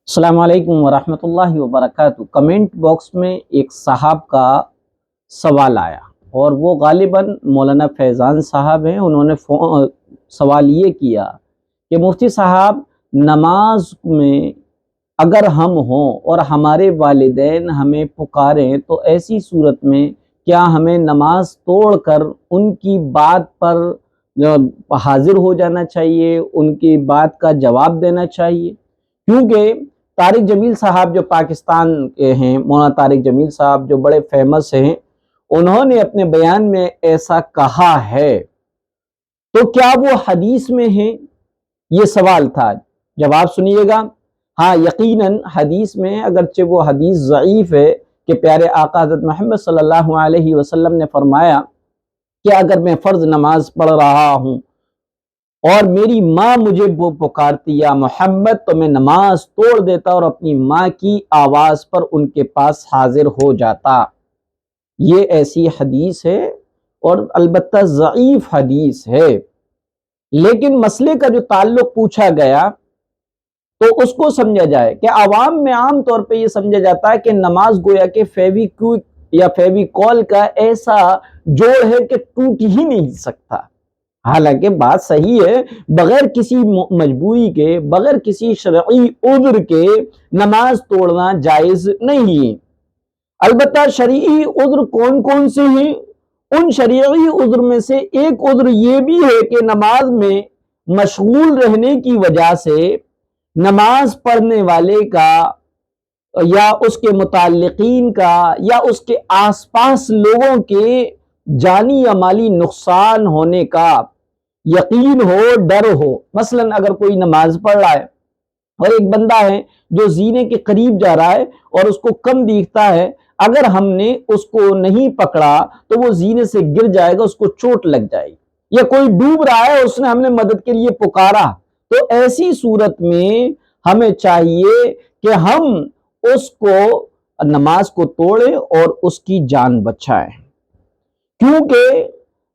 السلام علیکم ورحمۃ اللہ وبرکاتہ۔ کمنٹ باکس میں ایک صاحب کا سوال آیا اور وہ غالباً مولانا فیضان صاحب ہیں۔ انہوں نے سوال یہ کیا کہ مفتی صاحب، نماز میں اگر ہم ہوں اور ہمارے والدین ہمیں پکاریں تو ایسی صورت میں کیا ہمیں نماز توڑ کر ان کی بات پر حاضر ہو جانا چاہیے، ان کی بات کا جواب دینا چاہیے؟ کیونکہ طارق جمیل صاحب جو پاکستان کے ہیں، مولانا طارق جمیل صاحب جو بڑے فیمس ہیں، انہوں نے اپنے بیان میں ایسا کہا ہے، تو کیا وہ حدیث میں ہیں؟ یہ سوال تھا، جواب سنیے گا۔ ہاں، یقیناً حدیث میں، اگرچہ وہ حدیث ضعیف ہے کہ پیارے آقا حضرت محمد صلی اللہ علیہ وسلم نے فرمایا کہ اگر میں فرض نماز پڑھ رہا ہوں اور میری ماں مجھے وہ پکارتی یا محمد، تو میں نماز توڑ دیتا اور اپنی ماں کی آواز پر ان کے پاس حاضر ہو جاتا۔ یہ ایسی حدیث ہے اور البتہ ضعیف حدیث ہے، لیکن مسئلے کا جو تعلق پوچھا گیا تو اس کو سمجھا جائے کہ عوام میں عام طور پہ یہ سمجھا جاتا ہے کہ نماز گویا کہ فیوی کوئک یا فیوی کول کا ایسا جوڑ ہے کہ ٹوٹ ہی نہیں سکتا۔ حالانکہ بات صحیح ہے، بغیر کسی مجبوری کے، بغیر کسی شرعی عذر کے نماز توڑنا جائز نہیں۔ البتہ شرعی عذر کون کون سے ہیں؟ ان شرعی عذر میں سے ایک عذر یہ بھی ہے کہ نماز میں مشغول رہنے کی وجہ سے نماز پڑھنے والے کا یا اس کے متعلقین کا یا اس کے آس پاس لوگوں کے جانی یا مالی نقصان ہونے کا یقین ہو، ڈر ہو۔ مثلا اگر کوئی نماز پڑھ رہا ہے اور ایک بندہ ہے جو زینے کے قریب جا رہا ہے اور اس کو کم دیکھتا ہے، اگر ہم نے اس کو نہیں پکڑا تو وہ زینے سے گر جائے گا، اس کو چوٹ لگ جائے گی۔ یا کوئی ڈوب رہا ہے، اس نے ہم نے مدد کے لیے پکارا، تو ایسی صورت میں ہمیں چاہیے کہ ہم اس کو نماز کو توڑیں اور اس کی جان بچائیں، کیونکہ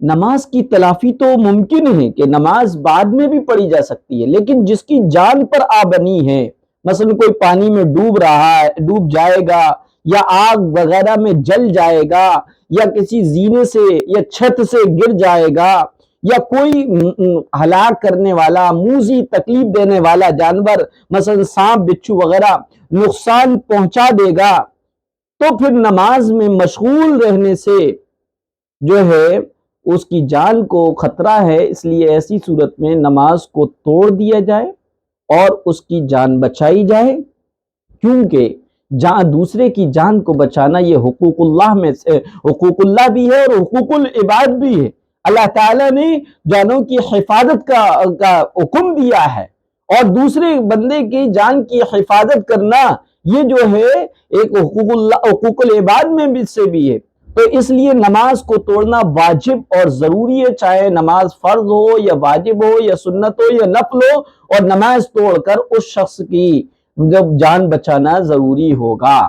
نماز کی تلافی تو ممکن ہے کہ نماز بعد میں بھی پڑھی جا سکتی ہے، لیکن جس کی جان پر آبنی ہے، مثلا کوئی پانی میں ڈوب رہا ہے، ڈوب جائے گا یا آگ وغیرہ میں جل جائے گا یا کسی زینے سے یا چھت سے گر جائے گا یا کوئی ہلاک کرنے والا، موذی تکلیف دینے والا جانور مثلا سانپ بچھو وغیرہ نقصان پہنچا دے گا، تو پھر نماز میں مشغول رہنے سے جو ہے اس کی جان کو خطرہ ہے۔ اس لیے ایسی صورت میں نماز کو توڑ دیا جائے اور اس کی جان بچائی جائے، کیونکہ دوسرے کی جان کو بچانا یہ حقوق اللہ میں سے حقوق اللہ بھی ہے اور حقوق العباد بھی ہے۔ اللہ تعالیٰ نے جانوں کی حفاظت کا حکم دیا ہے، اور دوسرے بندے کی جان کی حفاظت کرنا یہ جو ہے ایک حقوق العباد میں بھی سے بھی ہے۔ تو اس لیے نماز کو توڑنا واجب اور ضروری ہے، چاہے نماز فرض ہو یا واجب ہو یا سنت ہو یا نفل ہو، اور نماز توڑ کر اس شخص کی جب جان بچانا ضروری ہوگا،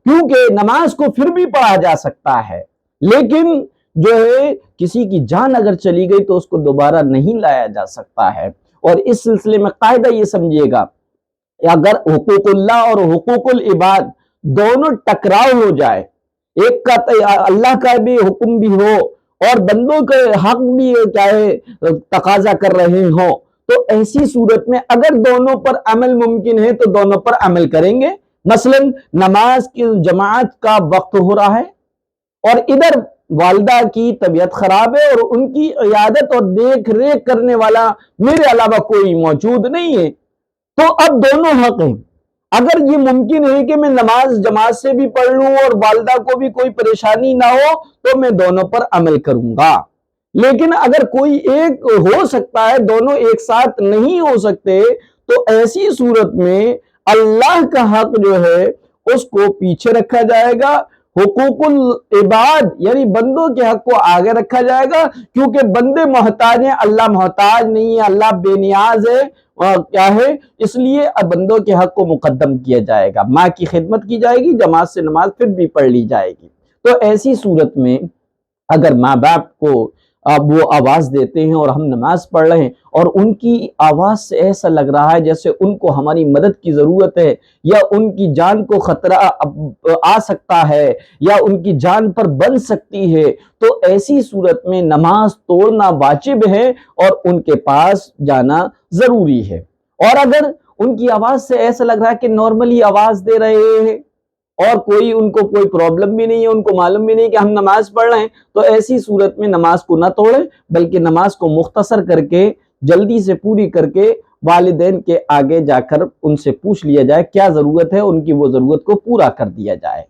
کیونکہ نماز کو پھر بھی پڑھا جا سکتا ہے، لیکن جو ہے کسی کی جان اگر چلی گئی تو اس کو دوبارہ نہیں لایا جا سکتا ہے۔ اور اس سلسلے میں قاعدہ یہ سمجھیے گا، اگر حقوق اللہ اور حقوق العباد دونوں ٹکراؤ ہو جائے، ایک کا اللہ کا بھی حکم بھی ہو اور بندوں کے حق بھی چاہے تقاضا کر رہے ہوں، تو ایسی صورت میں اگر دونوں پر عمل ممکن ہے تو دونوں پر عمل کریں گے۔ مثلا نماز کی جماعت کا وقت ہو رہا ہے اور ادھر والدہ کی طبیعت خراب ہے اور ان کی عیادت اور دیکھ ریکھ کرنے والا میرے علاوہ کوئی موجود نہیں ہے، تو اب دونوں حق ہیں۔ اگر یہ ممکن ہے کہ میں نماز جماعت سے بھی پڑھ لوں اور والدہ کو بھی کوئی پریشانی نہ ہو، تو میں دونوں پر عمل کروں گا۔ لیکن اگر کوئی ایک ہو سکتا ہے، دونوں ایک ساتھ نہیں ہو سکتے، تو ایسی صورت میں اللہ کا حق جو ہے اس کو پیچھے رکھا جائے گا، حقوق العباد یعنی بندوں کے حق کو آگے رکھا جائے گا، کیونکہ بندے محتاج ہیں، اللہ محتاج نہیں ہے، اللہ بے نیاز ہے، کیا ہے، اس لیے اب بندوں کے حق کو مقدم کیا جائے گا، ماں کی خدمت کی جائے گی، جماعت سے نماز پھر بھی پڑھ لی جائے گی۔ تو ایسی صورت میں اگر ماں باپ کو اب وہ آواز دیتے ہیں اور ہم نماز پڑھ رہے ہیں اور ان کی آواز سے ایسا لگ رہا ہے جیسے ان کو ہماری مدد کی ضرورت ہے یا ان کی جان کو خطرہ آ سکتا ہے یا ان کی جان پر بن سکتی ہے، تو ایسی صورت میں نماز توڑنا واجب ہے اور ان کے پاس جانا ضروری ہے۔ اور اگر ان کی آواز سے ایسا لگ رہا ہے کہ نارملی آواز دے رہے ہیں اور ان کو کوئی پرابلم بھی نہیں ہے، ان کو معلوم بھی نہیں کہ ہم نماز پڑھ رہے ہیں، تو ایسی صورت میں نماز کو نہ توڑیں بلکہ نماز کو مختصر کر کے جلدی سے پوری کر کے والدین کے آگے جا کر ان سے پوچھ لیا جائے کیا ضرورت ہے، ان کی وہ ضرورت کو پورا کر دیا جائے۔